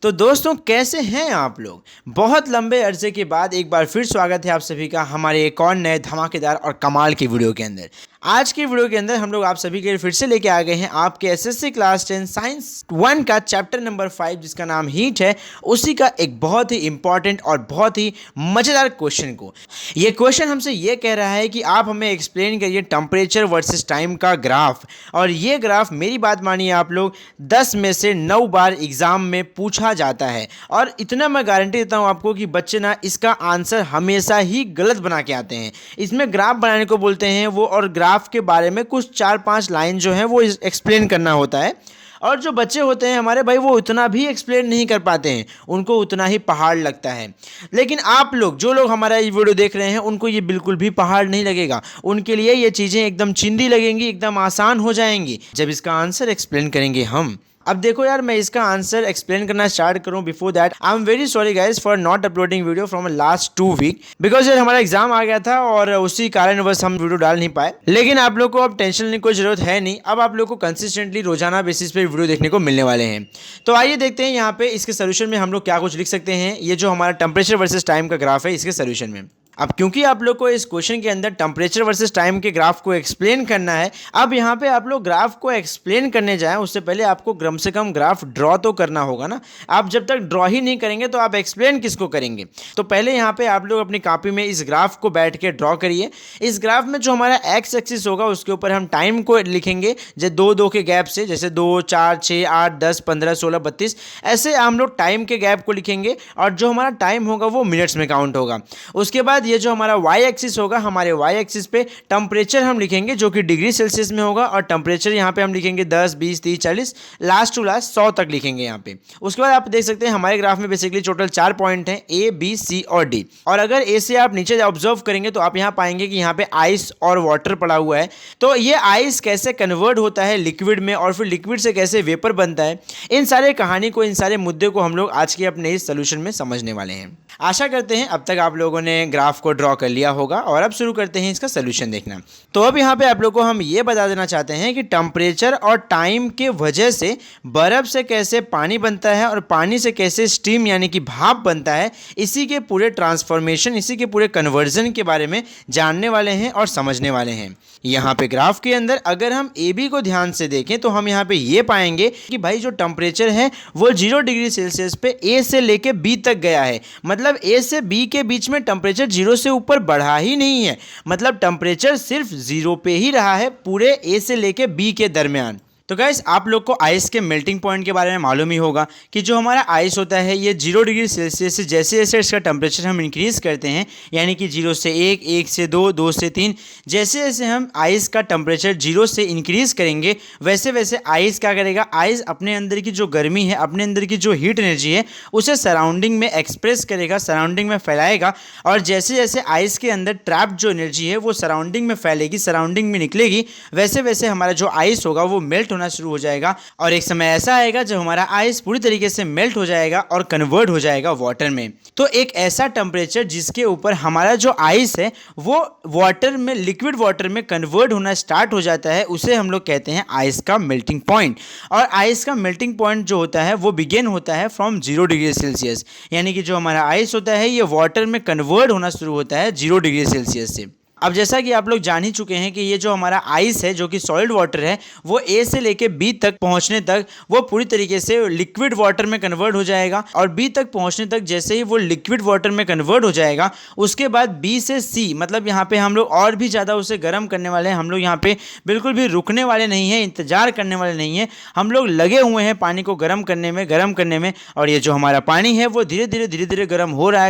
तो दोस्तों कैसे हैं आप लोग। बहुत लंबे अरसे के बाद एक बार फिर स्वागत है आप सभी का हमारे एक और नए धमाकेदार और कमाल की वीडियो के अंदर। आज की वीडियो के अंदर हम लोग आप सभी के लिए फिर से लेके आ गए हैं आपके एसएससी क्लास 10 साइंस 1 का चैप्टर नंबर 5 जिसका नाम हीट है, उसी का एक बहुत ही इंपॉर्टेंट और बहुत ही मज़ेदार क्वेश्चन को। ये क्वेश्चन हमसे ये कह रहा है कि आप हमें एक्सप्लेन करिए टेम्परेचर वर्सेस टाइम का ग्राफ। और ये ग्राफ, मेरी बात मानिए आप लोग, 10 में से 9 बार एग्जाम में पूछा जाता है। और इतना मैं गारंटी देता हूँ आपको कि बच्चे ना इसका आंसर हमेशा ही गलत बना के आते हैं। इसमें ग्राफ बनाने को बोलते हैं वो, और ग्राफ के बारे में कुछ 4-5 लाइन जो है वो एक्सप्लेन करना होता है। और जो बच्चे होते हैं हमारे भाई, वो उतना भी एक्सप्लेन नहीं कर पाते हैं, उनको उतना ही पहाड़ लगता है। लेकिन आप लोग, जो लोग हमारा ये वीडियो देख रहे हैं, उनको ये बिल्कुल भी पहाड़ नहीं लगेगा। उनके लिए ये चीज़ें एकदम चिंदी लगेंगी, एकदम आसान हो जाएंगी जब इसका आंसर एक्सप्लेन करेंगे हम। अब देखो यार, मैं इसका आंसर एक्सप्लेन करना स्टार्ट करूं before that I am very sorry guys for not uploading video from last 2 week, because यार हमारा एग्जाम आ गया था और उसी कारण बस हम वीडियो डाल नहीं पाए। लेकिन आप लोग को अब टेंशन लेने की कोई जरूरत है नहीं, अब आप लोग को कंसिस्टेंटली रोजाना बेसिस पे वीडियो देखने को मिलने वाले हैं। तो आइए देखते हैं यहाँ पे इसके सोल्यूशन में हम लोग क्या कुछ लिख सकते हैं। ये जो हमारा टेम्परेचर वर्सेज टाइम का ग्राफ है, इसके सोल्यूशन में अब क्योंकि आप लोग को इस क्वेश्चन के अंदर टेम्परेचर वर्सेस टाइम के ग्राफ को एक्सप्लेन करना है, अब यहाँ पे आप लोग ग्राफ को एक्सप्लेन करने जाएं उससे पहले आपको कम से कम ग्राफ ड्रॉ तो करना होगा ना। आप जब तक ड्रॉ ही नहीं करेंगे तो आप एक्सप्लेन किसको करेंगे। तो पहले यहाँ पे आप लोग अपनी कॉपी में इस ग्राफ को बैठ के ड्रॉ करिए। इस ग्राफ में जो हमारा एक्स एक्सिस होगा उसके ऊपर हम टाइम को लिखेंगे, जैसे 2-2 के गैप से, जैसे 2, 4, 6, 8, 10, 15, 16, 32, ऐसे हम लोग टाइम के गैप को लिखेंगे। और जो हमारा टाइम होगा वो मिनट्स में काउंट होगा। उसके बाद ये जो हमारा वाई एक्सिस होगा, हमारे वाई एक्सिस पे टेम्परेचर हम लिखेंगे जो कि डिग्री सेल्सियस में होगा। और टेम्परेचर यहाँ पे हम लिखेंगे 10, 20, 30, 40, लास्ट टू लास्ट 100 तक लिखेंगे यहाँ पे। उसके बाद आप देख सकते हैं हमारे ग्राफ में बेसिकली टोटल 4 पॉइंट हैं, ए, बी, सी और डी। और अगर ए से आप नीचे ऑब्जर्व करेंगे तो आप यहाँ पाएंगे कि यहाँ पे आइस और वाटर पड़ा हुआ है। तो ये आइस कैसे कन्वर्ट होता है लिक्विड में और फिर लिक्विड से कैसे वेपर बनता है, इन सारे कहानी को, इन सारे मुद्दे को हम लोग आज के अपने इस सोल्यूशन में समझने वाले हैं। आशा करते हैं अब तक आप लोगों ने ग्राफ को ड्रॉ कर लिया होगा और अब शुरू करते हैं इसका सोल्यूशन देखना। तो अब यहाँ पे आप लोगों को हम ये बता देना चाहते हैं कि टेम्परेचर और टाइम के वजह से बर्फ से कैसे पानी बनता है और पानी से कैसे स्टीम यानी कि भाप बनता है, इसी के पूरे ट्रांसफॉर्मेशन, इसी के पूरे कन्वर्जन के बारे में जानने वाले हैं और समझने वाले हैं। यहाँ पे ग्राफ के अंदर अगर हम ए बी को ध्यान से देखें तो हम यहाँ पे ये पाएंगे कि भाई जो टेम्परेचर है वो 0 डिग्री सेल्सियस पे ए से लेके बी तक गया है। मतलब ए से बी के बीच में टेम्परेचर 0 से ऊपर बढ़ा ही नहीं है, मतलब टेम्परेचर सिर्फ 0 पे ही रहा है पूरे ए से लेके बी के दरमियान। तो गाइस, आप लोग को आइस के मेल्टिंग पॉइंट के बारे में मालूम ही होगा कि जो हमारा आइस होता है ये 0 डिग्री सेल्सियस से जैसे जैसे इसका टेम्परेचर हम इंक्रीज़ करते हैं, यानी कि 0 से 1, 1 से 2, 2 से 3, जैसे जैसे हम आइस का टेम्परेचर 0 से इंक्रीज़ करेंगे वैसे वैसे आइस क्या करेगा, आइस अपने अंदर की जो गर्मी है, अपने अंदर की जो हीट एनर्जी है, उसे सराउंडिंग में एक्सप्रेस करेगा, सराउंडिंग में फैलाएगा। और जैसे जैसे आइस के अंदर ट्रैप जो एनर्जी है वो सराउंडिंग में फैलेगी, सराउंडिंग में निकलेगी, वैसे वैसे हमारा जो आइस होगा वो मेल्ट होना शुरू हो जाएगा। और एक समय ऐसा आएगा जब हमारा आइस पूरी तरीके से मेल्ट हो जाएगा और कन्वर्ट हो जाएगा वाटर में। तो एक ऐसा टेम्परेचर जिसके ऊपर हमारा जो आइस है वो वाटर में, लिक्विड वाटर में कन्वर्ट होना स्टार्ट हो जाता है, उसे हम लोग कहते हैं आइस का मेल्टिंग पॉइंट। और आइस का मेल्टिंग पॉइंट जो होता है वो बिगिन होता है फ्रॉम 0 डिग्री सेल्सियस, यानी कि जो हमारा आइस होता है ये वाटर में कन्वर्ट होना शुरू होता है 0 डिग्री सेल्सियस से। अब जैसा कि आप लोग जान ही चुके हैं कि ये जो हमारा आइस है जो कि सॉलिड वाटर है, वो ए से लेके बी तक पहुंचने तक वो पूरी तरीके से लिक्विड वाटर में कन्वर्ट हो जाएगा। और बी तक पहुंचने तक जैसे ही वो लिक्विड वाटर में कन्वर्ट हो जाएगा, उसके बाद बी से सी, मतलब यहाँ पे हम लोग और भी ज़्यादा उसे गर्म करने वाले हैं। हम लोग यहाँ पे बिल्कुल भी रुकने वाले नहीं हैं, इंतजार करने वाले नहीं हैं, हम लोग लगे हुए हैं पानी को गर्म करने में। और ये जो हमारा पानी है वो धीरे धीरे गर्म हो रहा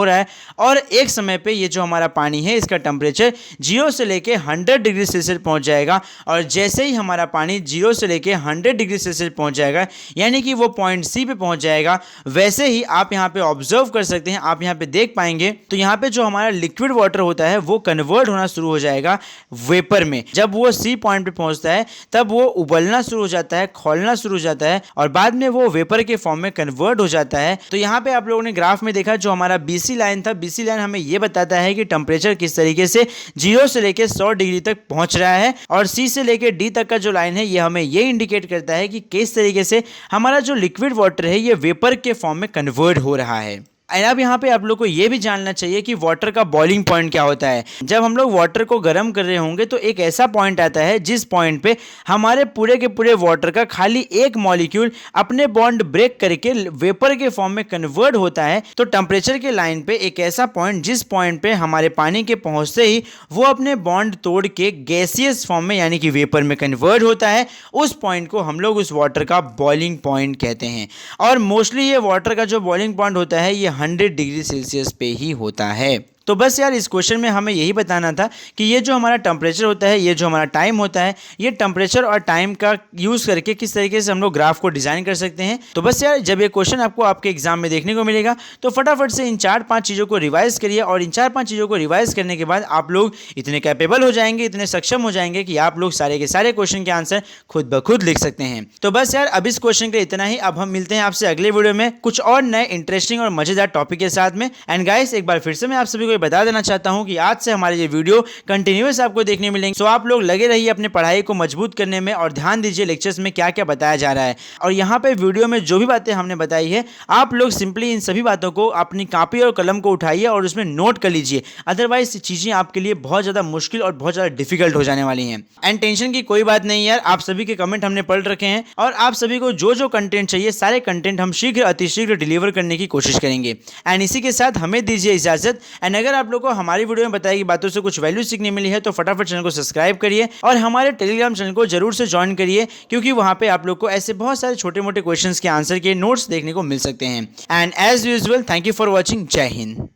है। और एक समय पर ये जो हमारा पानी है इसका टेम्परेचर 0 से लेके 100 डिग्री सेल्सियस पहुंच जाएगा। और जैसे ही हमारा पानी 0 से लेके 100 डिग्री सेल्सियस पहुंच जाएगा, यानी कि वो पॉइंट सी पे पहुंच जाएगा, वैसे ही आप यहाँ पे ऑब्जर्व कर सकते हैं, आप यहाँ पे देख पाएंगे तो यहाँ पे जो हमारा लिक्विड वाटर होता है वो कन्वर्ट होना शुरू हो जाएगा वेपर में। जब वो सी पॉइंट पे पहुंचता है तब वो उबलना शुरू हो जाता है, खौलना शुरू हो जाता है और बाद में वो वेपर के फॉर्म में कन्वर्ट हो जाता है। तो यहाँ पे आप लोगों ने ग्राफ में देखा जो हमारा बीसी लाइन था, बीसी लाइन हमें ये बताता है कि टेम्परेचर किस तरीके से 0 से लेकर 100 डिग्री तक पहुंच रहा है। और सी से लेकर डी तक का जो लाइन है ये हमें ये इंडिकेट करता है कि किस तरीके से हमारा जो लिक्विड वाटर है ये वेपर के फॉर्म में कन्वर्ट हो रहा है। अब यहाँ पे आप लोग को ये भी जानना चाहिए कि वाटर का बॉइलिंग पॉइंट क्या होता है। जब हम लोग वाटर को गर्म कर रहे होंगे तो एक ऐसा पॉइंट आता है जिस पॉइंट पे हमारे पूरे के पूरे वाटर का खाली एक मॉलिक्यूल अपने बॉन्ड ब्रेक करके वेपर के फॉर्म में कन्वर्ट होता है। तो टेम्परेचर के लाइन पे एक ऐसा पॉइंट जिस पॉइंट पे हमारे पानी के पहुंचते ही वो अपने बॉन्ड तोड़ के गैसियस फॉर्म में यानी कि वेपर में कन्वर्ट होता है, उस पॉइंट को हम लोग उस वाटर का बॉइलिंग पॉइंट कहते हैं। और मोस्टली ये वाटर का जो बॉइलिंग पॉइंट होता है ये 100 डिग्री सेल्सियस पे ही होता है। तो बस यार इस क्वेश्चन में हमें यही बताना था कि ये जो हमारा टेम्परेचर होता है, ये जो हमारा टाइम होता है, ये टेम्परेचर और टाइम का यूज़ करके किस तरीके से हम लोग ग्राफ को डिज़ाइन कर सकते हैं। तो बस यार जब ये क्वेश्चन आपको आपके एग्जाम में देखने को मिलेगा तो फटाफट से इन 4-5 चीज़ों को रिवाइज करिए। और इन 4-5 चीज़ों को रिवाइज करने के बाद आप लोग इतने कैपेबल हो जाएंगे, इतने सक्षम हो जाएंगे कि आप लोग सारे के सारे क्वेश्चन के आंसर खुद ब खुद लिख सकते हैं। तो बस यार अब इस क्वेश्चन के इतना ही। अब हम मिलते हैं आपसे अगले वीडियो में कुछ और नए इंटरेस्टिंग और मजेदार टॉपिक के साथ में। एंड गाइस एक बार फिर से मैं आप सभी को बता देना चाहता हूं कि आज से हमारे ये वीडियो कंटिन्यूअस आपको देखने मिलेंगे। सो आप लोग लगे रहिए अपने पढ़ाई को मजबूत करने में और ध्यान दीजिए लेक्चर्स में क्या क्या बताया जा रहा है। और यहाँ पे वीडियो में जो भी बातें हमने बताई है आप लोग सिंपली इन सभी बातों को अपनी कॉपी और कलम को उठाइए और उसमें नोट कर लीजिए, अदरवाइज चीजें आपके लिए बहुत ज्यादा मुश्किल और बहुत ज्यादा डिफिकल्ट हो जाने वाली हैं। एंड टेंशन की कोई बात नहीं यार, आप सभी के कमेंट हमने पढ़ रखे हैं और आप सभी को जो जो कंटेंट चाहिए सारे कंटेंट हम शीघ्र अतिशीघ्र डिलीवर करने की कोशिश करेंगे। एंड इसी के साथ हमें दीजिए इजाजत। एंड अगर आप लोग को हमारी वीडियो में बताई गई बातों से कुछ वैल्यू सीखने मिली है तो फटाफट चैनल को सब्सक्राइब करिए और हमारे टेलीग्राम चैनल को जरूर से ज्वाइन करिए, क्योंकि वहां पे आप लोग को ऐसे बहुत सारे छोटे मोटे क्वेश्चंस के आंसर के नोट्स देखने को मिल सकते हैं। And as usual thank you for watching. जय हिंद।